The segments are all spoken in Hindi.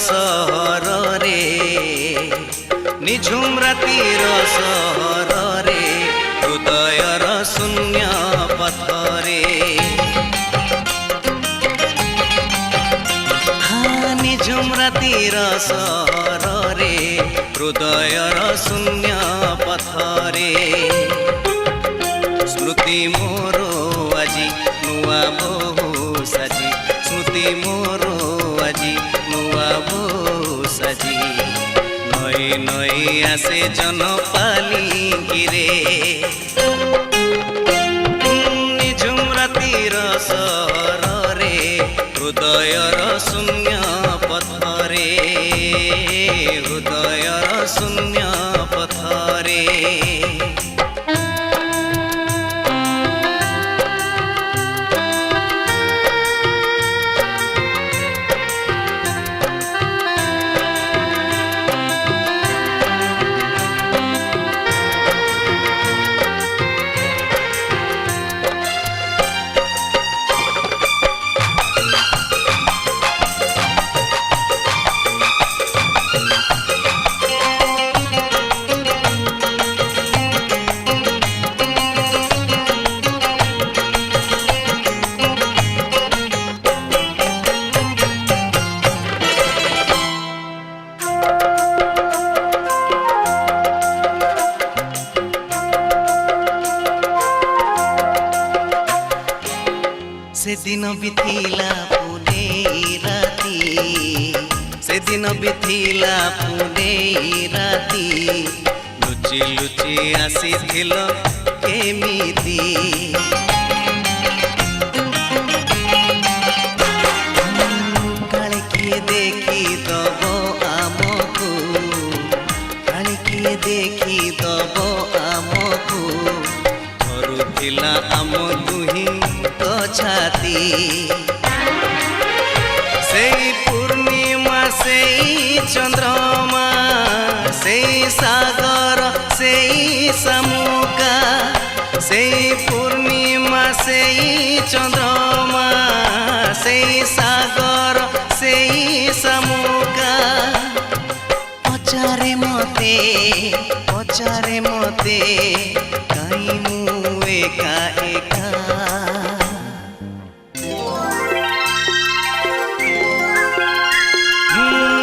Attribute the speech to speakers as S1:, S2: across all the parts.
S1: सहर रे निझुम रातिर सहर रे हृदयर शून्य पथरे निझुम रातिर सहर रे हृदयर शून्य पथरे स्मृति मोरो आजी नुआ बहु साजी स्मृति मोरो आजी नुआ बहु साजी नई नई आसे जन पाली गिरे निझुम रातिर सहर रे हृदयर शून्य पथरे हृदयर शून्य पथरे से दिन बिथिला पुने राती से दिन बिथिला पुने राती लुचि लुचि आसीथिल केमिति काले किए देखी दबो आमको काले किए देखी दबो आमको धरुथिला आम दुही छाती से पूर्णिमा से चंद्रमा से सागर से समुका से पूर्णिमा से चंद्रमा से सागर से समुका पचारे मते कहीं मु एका एका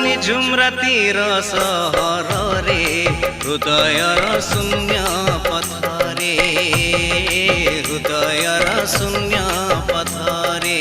S1: निझुम रातिर सहर रे हृदयर शून्य पथरे हृदयर शून्य पथरे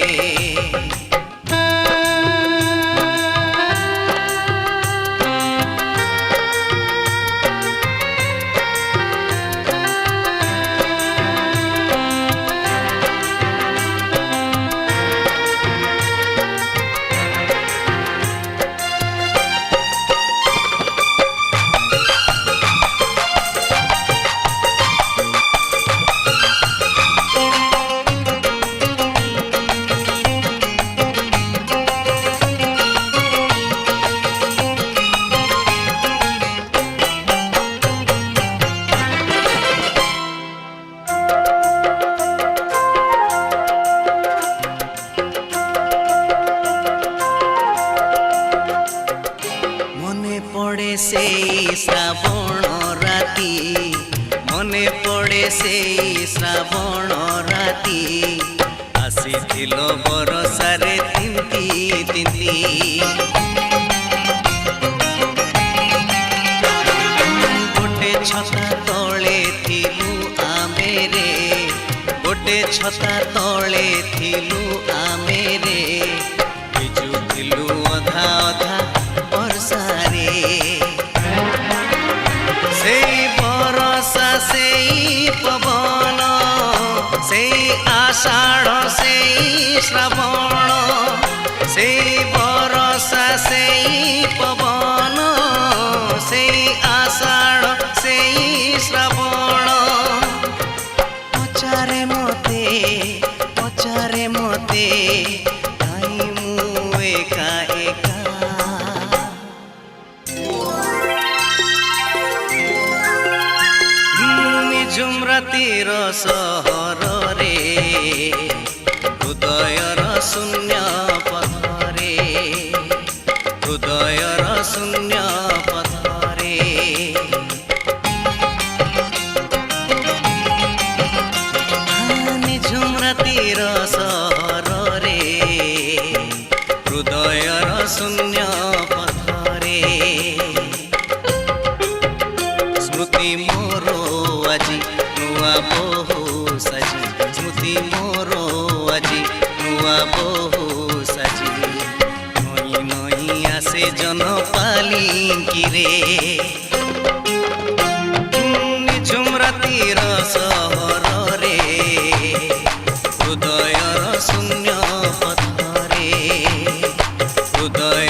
S1: पड़े से श्रावण राती मने पड़े से श्रावण राती आसीथिल बरसारे तिंती तिंती गोटे छता तले थिलु आमे रे गोटे छता तले थिलु आमे रे भिजुथिलु अधा अधा बरसारे से बरसा से पवन से आषाढ़ से श्रावण से बरसा से पवन से आषाढ़ से श्रावण पचारे मते काई मु एका एका निझुम रातिर सहर रे हृदयर शून्य पथरे हृदय ଶୂନ୍ୟ ପଥରେ ନିଝୁମ ରାତିର ସହରରେ ହୃଦୟର ଶୂନ୍ୟ ପଥରେ ସ୍ମୃତି ମୋର ଆଜି ନୂଆ ବୋହୁ ସାଜି ସ୍ମୃତି ମୋର ଆଜି ନୂଆ ବୋହୁ ସାଜି ନଈ ନଈ ଆସେ ଜନ ପାଲିଙ୍କିରେ ନିଝୁମ ରାତିର ସହରରେ ହୃଦୟର ଶୂନ୍ୟ ପଥରେ ହୃଦୟ